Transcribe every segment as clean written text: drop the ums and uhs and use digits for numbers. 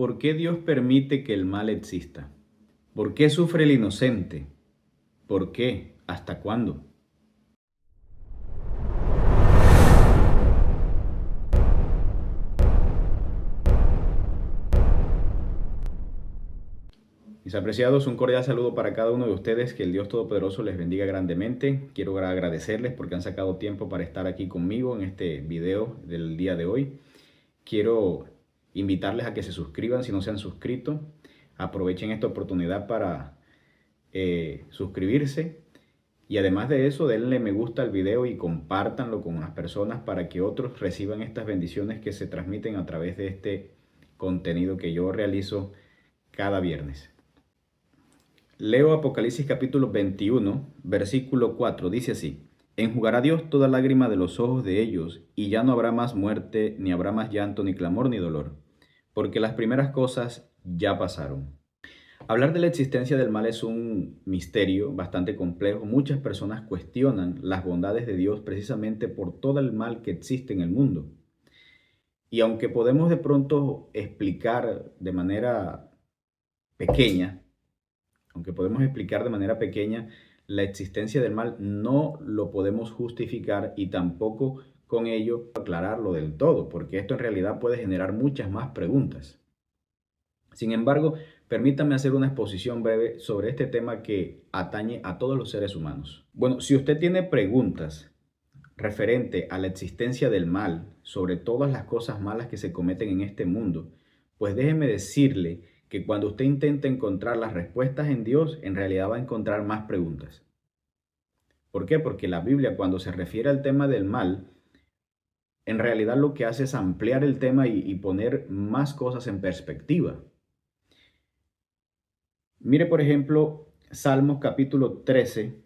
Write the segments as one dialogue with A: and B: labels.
A: ¿Por qué Dios permite que el mal exista? ¿Por qué sufre el inocente? ¿Por qué? ¿Hasta cuándo? Mis apreciados, un cordial saludo para cada uno de ustedes. Que el Dios Todopoderoso les bendiga grandemente. Quiero agradecerles porque han sacado tiempo para estar aquí conmigo en este video del día de hoy. Quiero invitarles a que se suscriban si no se han suscrito. Aprovechen esta oportunidad para suscribirse. Y además de eso, denle me gusta al video y compártanlo con las personas para que otros reciban estas bendiciones que se transmiten a través de este contenido que yo realizo cada viernes. Leo Apocalipsis capítulo 21, versículo 4. Dice así: Enjugará Dios toda lágrima de los ojos de ellos, y ya no habrá más muerte, ni habrá más llanto, ni clamor, ni dolor, porque las primeras cosas ya pasaron. Hablar de la existencia del mal es un misterio bastante complejo. Muchas personas cuestionan las bondades de Dios precisamente por todo el mal que existe en el mundo. Y aunque podemos de pronto explicar de manera pequeña, la existencia del mal, no lo podemos justificar y tampoco con ello aclararlo del todo, porque esto en realidad puede generar muchas más preguntas. Sin embargo, permítame hacer una exposición breve sobre este tema que atañe a todos los seres humanos. Bueno, si usted tiene preguntas referente a la existencia del mal, sobre todas las cosas malas que se cometen en este mundo, pues déjeme decirle que cuando usted intenta encontrar las respuestas en Dios, en realidad va a encontrar más preguntas. ¿Por qué? Porque la Biblia, cuando se refiere al tema del mal, en realidad lo que hace es ampliar el tema y poner más cosas en perspectiva. Mire, por ejemplo, Salmos capítulo 13,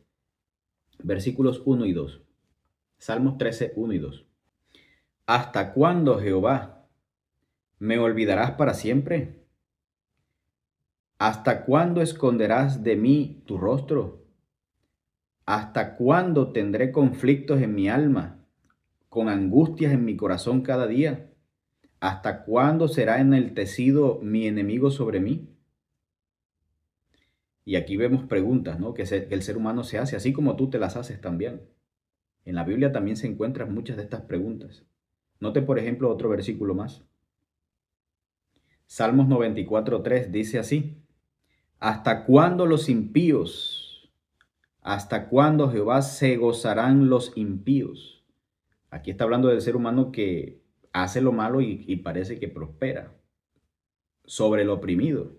A: versículos 1 y 2. Salmos 13, 1 y 2. ¿Hasta cuándo, Jehová, me olvidarás para siempre? ¿Hasta cuándo esconderás de mí tu rostro? ¿Hasta cuándo tendré conflictos en mi alma, con angustias en mi corazón cada día? ¿Hasta cuándo será enaltecido mi enemigo sobre mí? Y aquí vemos preguntas, ¿no? que el ser humano se hace, así como tú te las haces también. En la Biblia también se encuentran muchas de estas preguntas. Note, por ejemplo, otro versículo más. Salmos 94:3 dice así: ¿Hasta cuándo los impíos? ¿Hasta cuándo, Jehová, se gozarán los impíos? Aquí está hablando del ser humano que hace lo malo y parece que prospera sobre el oprimido.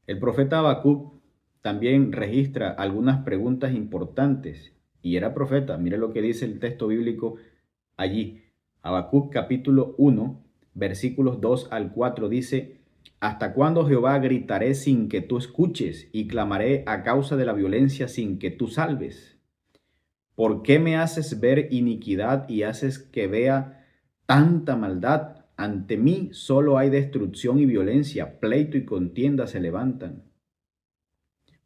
A: El profeta Habacuc también registra algunas preguntas importantes y era profeta. Mire lo que dice el texto bíblico allí. Habacuc capítulo 1, versículos 2 al 4 dice: ¿Hasta cuándo, Jehová, gritaré sin que tú escuches y clamaré a causa de la violencia sin que tú salves? ¿Por qué me haces ver iniquidad y haces que vea tanta maldad? Ante mí solo hay destrucción y violencia, pleito y contienda se levantan.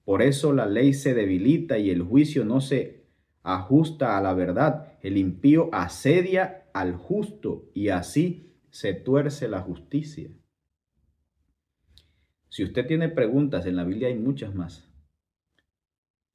A: Por eso la ley se debilita y el juicio no se ajusta a la verdad. El impío asedia al justo y así se tuerce la justicia. Si usted tiene preguntas, en la Biblia hay muchas más.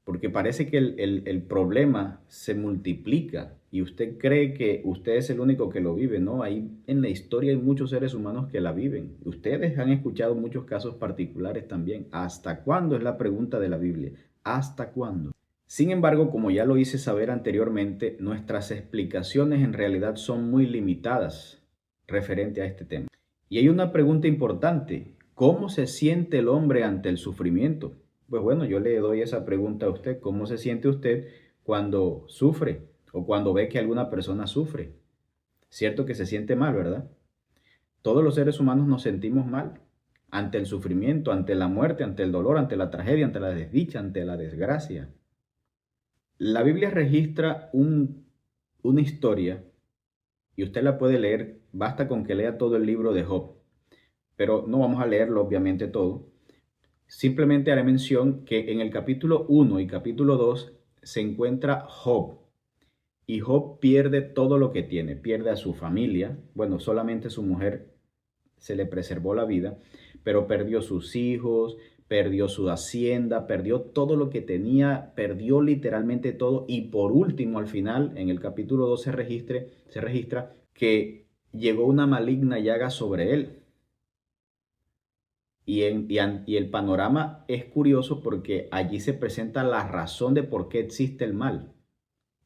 A: Porque parece que el problema se multiplica y usted cree que usted es el único que lo vive. No, ahí en la historia hay muchos seres humanos que la viven. Ustedes han escuchado muchos casos particulares también. ¿Hasta cuándo es la pregunta de la Biblia? ¿Hasta cuándo? Sin embargo, como ya lo hice saber anteriormente, nuestras explicaciones en realidad son muy limitadas referente a este tema. Y hay una pregunta importante: ¿cómo se siente el hombre ante el sufrimiento? Pues bueno, yo le doy esa pregunta a usted. ¿Cómo se siente usted cuando sufre o cuando ve que alguna persona sufre? Cierto que se siente mal, ¿verdad? Todos los seres humanos nos sentimos mal ante el sufrimiento, ante la muerte, ante el dolor, ante la tragedia, ante la desdicha, ante la desgracia. La Biblia registra una historia y usted la puede leer. Basta con que lea todo el libro de Job, pero no vamos a leerlo obviamente todo. Simplemente haré mención que en el capítulo 1 y capítulo 2 se encuentra Job. Y Job pierde todo lo que tiene. Pierde a su familia. Bueno, solamente su mujer se le preservó la vida, pero perdió sus hijos, perdió su hacienda, perdió todo lo que tenía, perdió literalmente todo. Y por último, al final, en el capítulo 2 se registra que llegó una maligna llaga sobre él. Y el panorama es curioso porque allí se presenta la razón de por qué existe el mal.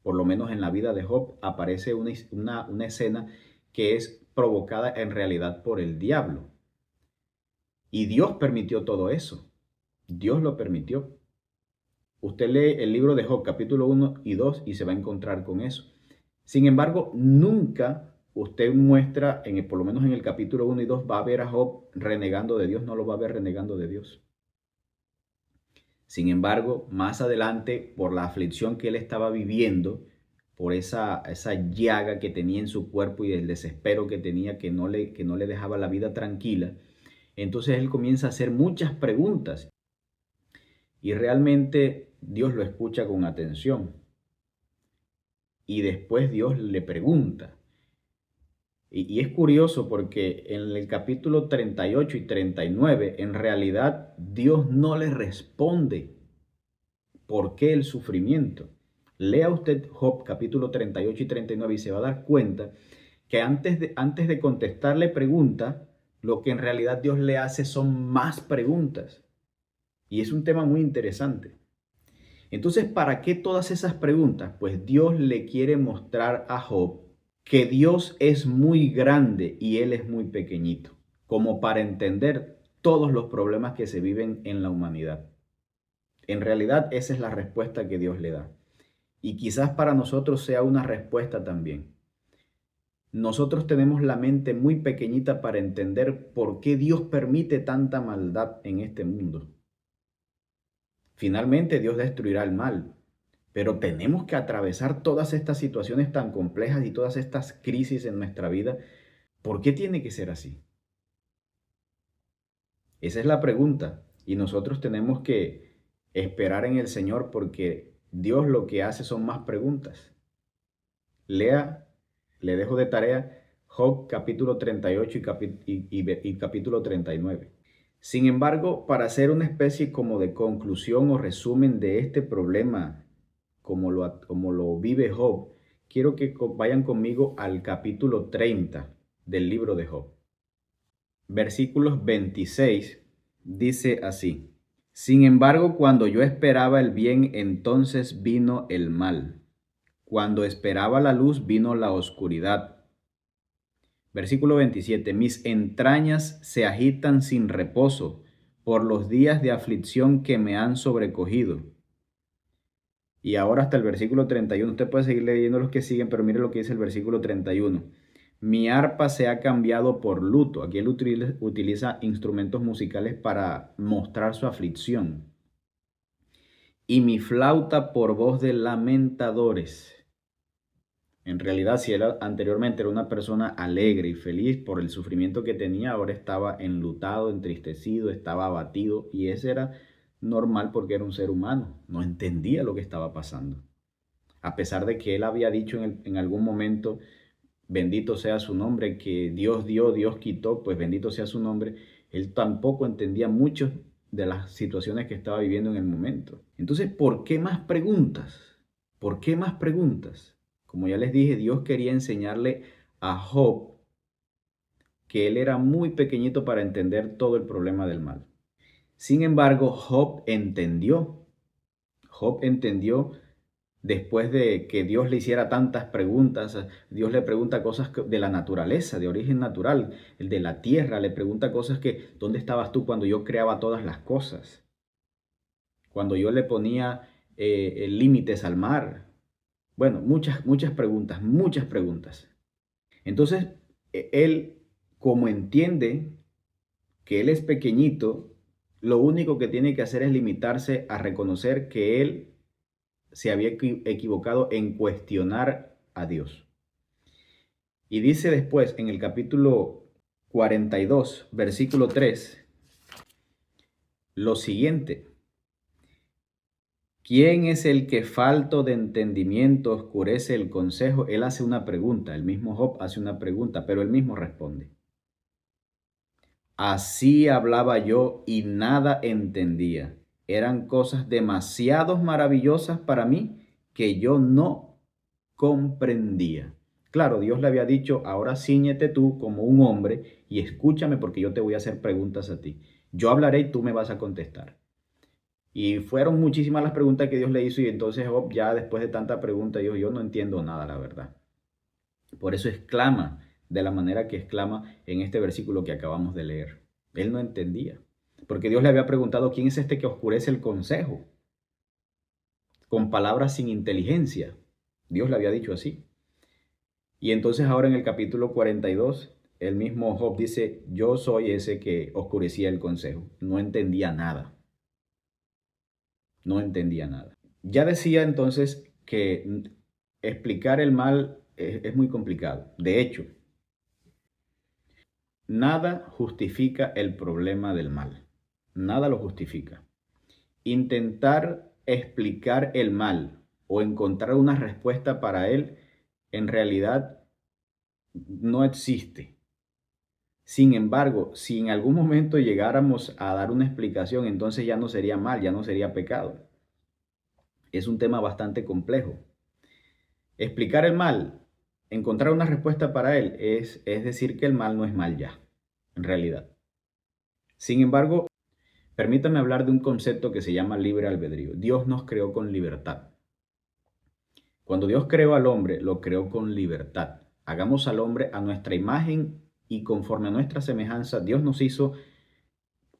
A: Por lo menos en la vida de Job aparece una escena que es provocada en realidad por el diablo. Y Dios permitió todo eso. Dios lo permitió. Usted lee el libro de Job, capítulo 1 y 2, y se va a encontrar con eso. Sin embargo, nunca usted muestra, por lo menos en el capítulo 1 y 2, va a ver a Job renegando de Dios, no lo va a ver renegando de Dios. Sin embargo, más adelante, por la aflicción que él estaba viviendo, por esa llaga que tenía en su cuerpo y el desespero que tenía que no le dejaba la vida tranquila, entonces él comienza a hacer muchas preguntas y realmente Dios lo escucha con atención. Y después Dios le pregunta. Y es curioso porque en el capítulo 38 y 39, en realidad Dios no le responde por qué el sufrimiento. Lea usted Job capítulo 38 y 39 y se va a dar cuenta que antes de contestarle pregunta, lo que en realidad Dios le hace son más preguntas. Y es un tema muy interesante. Entonces, ¿para qué todas esas preguntas? Pues Dios le quiere mostrar a Job que Dios es muy grande y él es muy pequeñito, como para entender todos los problemas que se viven en la humanidad. En realidad, esa es la respuesta que Dios le da. Y quizás para nosotros sea una respuesta también. Nosotros tenemos la mente muy pequeñita para entender por qué Dios permite tanta maldad en este mundo. Finalmente Dios destruirá el mal, pero tenemos que atravesar todas estas situaciones tan complejas y todas estas crisis en nuestra vida. ¿Por qué tiene que ser así? Esa es la pregunta. Y nosotros tenemos que esperar en el Señor porque Dios lo que hace son más preguntas. Lea, le dejo de tarea Job capítulo 38 y capítulo 39. Sin embargo, para hacer una especie como de conclusión o resumen de este problema, como lo vive Job, quiero que vayan conmigo al capítulo 30 del libro de Job. Versículos 26 dice así: Sin embargo, cuando yo esperaba el bien, entonces vino el mal. Cuando esperaba la luz, vino la oscuridad. Versículo 27. Mis entrañas se agitan sin reposo por los días de aflicción que me han sobrecogido. Y ahora hasta el versículo 31. Usted puede seguir leyendo los que siguen, pero mire lo que dice el versículo 31. Mi arpa se ha cambiado por luto. Aquí él utiliza instrumentos musicales para mostrar su aflicción. Y mi flauta por voz de lamentadores. En realidad, si él anteriormente era una persona alegre y feliz por el sufrimiento que tenía, ahora estaba enlutado, entristecido, estaba abatido, y ese era normal porque era un ser humano, no entendía lo que estaba pasando. A pesar de que él había dicho en algún momento, bendito sea su nombre, que Dios dio, Dios quitó, pues bendito sea su nombre, él tampoco entendía mucho de las situaciones que estaba viviendo en el momento. Entonces, ¿por qué más preguntas? ¿Por qué más preguntas? Como ya les dije, Dios quería enseñarle a Job que él era muy pequeñito para entender todo el problema del mal. Sin embargo, Job entendió después de que Dios le hiciera tantas preguntas. Dios le pregunta cosas de la naturaleza, de origen natural, el de la tierra, le pregunta cosas que, ¿dónde estabas tú cuando yo creaba todas las cosas? Cuando yo le ponía límites al mar. Bueno, muchas preguntas, muchas preguntas. Entonces, él, como entiende que él es pequeñito, lo único que tiene que hacer es limitarse a reconocer que él se había equivocado en cuestionar a Dios. Y dice después en el capítulo 42, versículo 3, lo siguiente: ¿Quién es el que falto de entendimiento oscurece el consejo? Él hace una pregunta, el mismo Job hace una pregunta, pero él mismo responde. Así hablaba yo y nada entendía. Eran cosas demasiado maravillosas para mí que yo no comprendía. Claro, Dios le había dicho, ahora ciñete tú como un hombre y escúchame porque yo te voy a hacer preguntas a ti. Yo hablaré y tú me vas a contestar. Y fueron muchísimas las preguntas que Dios le hizo y entonces Job ya después de tanta pregunta dijo, yo no entiendo nada, la verdad. Por eso exclama de la manera que exclama en este versículo que acabamos de leer. Él no entendía, porque Dios le había preguntado, ¿quién es este que oscurece el consejo? Con palabras sin inteligencia. Dios le había dicho así. Y entonces ahora en el capítulo 42, el mismo Job dice, yo soy ese que oscurecía el consejo. No entendía nada. No entendía nada. Ya decía entonces que explicar el mal es muy complicado. De hecho, nada justifica el problema del mal. Nada lo justifica. Intentar explicar el mal o encontrar una respuesta para él en realidad no existe. Sin embargo, si en algún momento llegáramos a dar una explicación, entonces ya no sería mal, ya no sería pecado. Es un tema bastante complejo. Explicar el mal, encontrar una respuesta para él, es decir que el mal no es mal ya, en realidad. Sin embargo, permítame hablar de un concepto que se llama libre albedrío. Dios nos creó con libertad. Cuando Dios creó al hombre, lo creó con libertad. Hagamos al hombre a nuestra imagen y conforme a nuestra semejanza, Dios nos hizo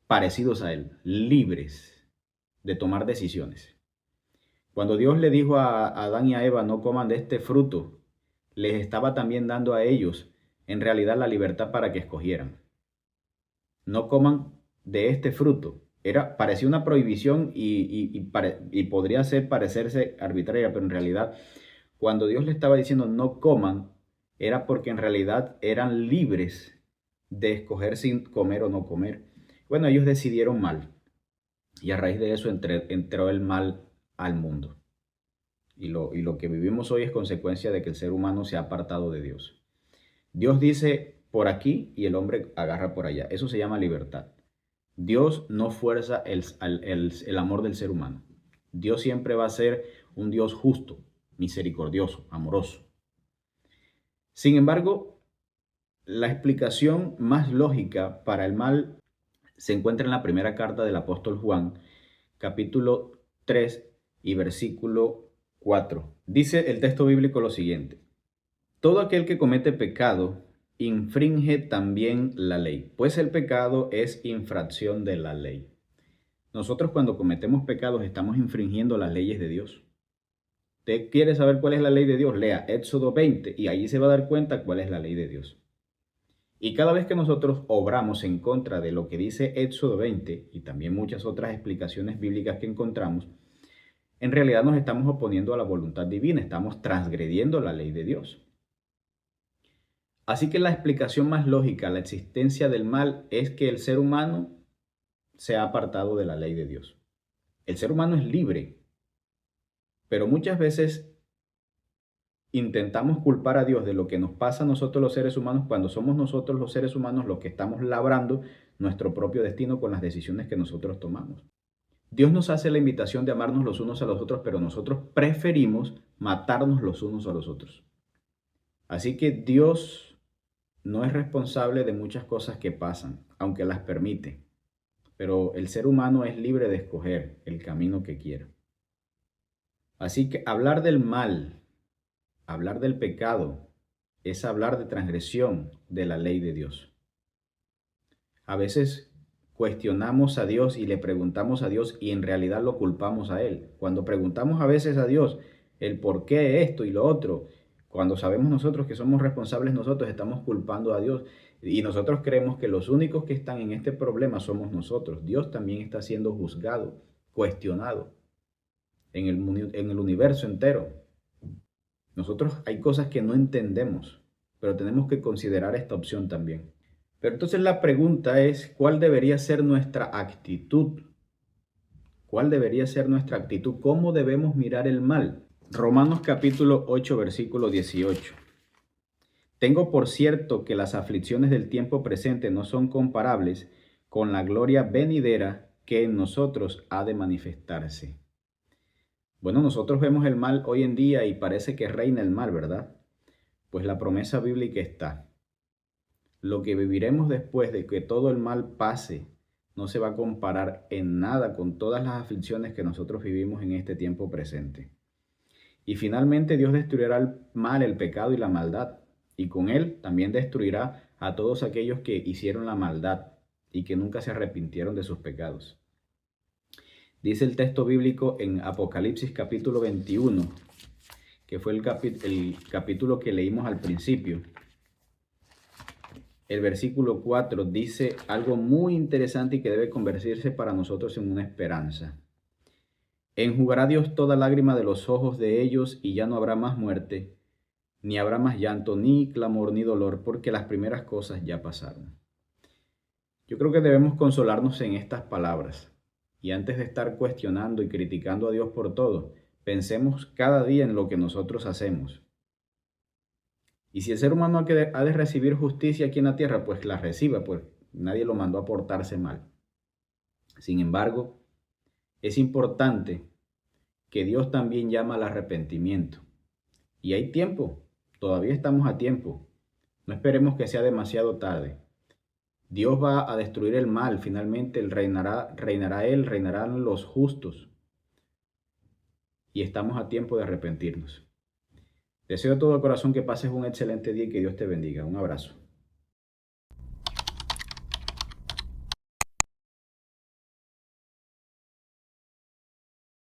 A: parecidos a Él, libres de tomar decisiones. Cuando Dios le dijo a Adán y a Eva, no coman de este fruto, les estaba también dando a ellos, en realidad, la libertad para que escogieran. No coman de este fruto. Parecía una prohibición y podría parecerse arbitraria, pero en realidad, cuando Dios le estaba diciendo no coman, era porque en realidad eran libres de escoger sin comer o no comer. Bueno, ellos decidieron mal y a raíz de eso entró el mal al mundo. Y lo que vivimos hoy es consecuencia de que el ser humano se ha apartado de Dios. Dios dice por aquí y el hombre agarra por allá. Eso se llama libertad. Dios no fuerza el amor del ser humano. Dios siempre va a ser un Dios justo, misericordioso, amoroso. Sin embargo, la explicación más lógica para el mal se encuentra en la primera carta del apóstol Juan, capítulo 3 y versículo 4. Dice el texto bíblico lo siguiente: todo aquel que comete pecado infringe también la ley, pues el pecado es infracción de la ley. Nosotros cuando cometemos pecados estamos infringiendo las leyes de Dios. ¿Usted quiere saber cuál es la ley de Dios? Lea Éxodo 20 y allí se va a dar cuenta cuál es la ley de Dios. Y cada vez que nosotros obramos en contra de lo que dice Éxodo 20 y también muchas otras explicaciones bíblicas que encontramos, en realidad nos estamos oponiendo a la voluntad divina, estamos transgrediendo la ley de Dios. Así que la explicación más lógica a la existencia del mal es que el ser humano se ha apartado de la ley de Dios. El ser humano es libre, pero muchas veces intentamos culpar a Dios de lo que nos pasa a nosotros los seres humanos cuando somos nosotros los seres humanos los que estamos labrando nuestro propio destino con las decisiones que nosotros tomamos. Dios nos hace la invitación de amarnos los unos a los otros, pero nosotros preferimos matarnos los unos a los otros. Así que Dios no es responsable de muchas cosas que pasan, aunque las permite, pero el ser humano es libre de escoger el camino que quiera. Así que hablar del mal, hablar del pecado, es hablar de transgresión de la ley de Dios. A veces cuestionamos a Dios y le preguntamos a Dios y en realidad lo culpamos a Él. Cuando preguntamos a veces a Dios el por qué esto y lo otro, cuando sabemos nosotros que somos responsables, nosotros estamos culpando a Dios y nosotros creemos que los únicos que están en este problema somos nosotros. Dios también está siendo juzgado, cuestionado en el universo entero. Nosotros hay cosas que no entendemos, pero tenemos que considerar esta opción también. Pero entonces la pregunta es, ¿cuál debería ser nuestra actitud? ¿Cuál debería ser nuestra actitud? ¿Cómo debemos mirar el mal? Romanos capítulo 8, versículo 18. Tengo por cierto que las aflicciones del tiempo presente no son comparables con la gloria venidera que en nosotros ha de manifestarse. Bueno, nosotros vemos el mal hoy en día y parece que reina el mal, ¿verdad? Pues la promesa bíblica está. Lo que viviremos después de que todo el mal pase no se va a comparar en nada con todas las aflicciones que nosotros vivimos en este tiempo presente. Y finalmente Dios destruirá el mal, el pecado y la maldad. Y con él también destruirá a todos aquellos que hicieron la maldad y que nunca se arrepintieron de sus pecados. Dice el texto bíblico en Apocalipsis capítulo 21, que fue el capítulo que leímos al principio. El versículo 4 dice algo muy interesante y que debe convertirse para nosotros en una esperanza. Enjugará Dios toda lágrima de los ojos de ellos y ya no habrá más muerte, ni habrá más llanto, ni clamor, ni dolor, porque las primeras cosas ya pasaron. Yo creo que debemos consolarnos en estas palabras. Y antes de estar cuestionando y criticando a Dios por todo, pensemos cada día en lo que nosotros hacemos. Y si el ser humano ha de recibir justicia aquí en la tierra, pues la reciba, pues nadie lo mandó a portarse mal. Sin embargo, es importante que Dios también llama al arrepentimiento. Y hay tiempo, todavía estamos a tiempo. No esperemos que sea demasiado tarde. Dios va a destruir el mal, finalmente Él reinarán los justos. Y estamos a tiempo de arrepentirnos. Deseo de todo corazón que pases un excelente día y que Dios te bendiga. Un abrazo.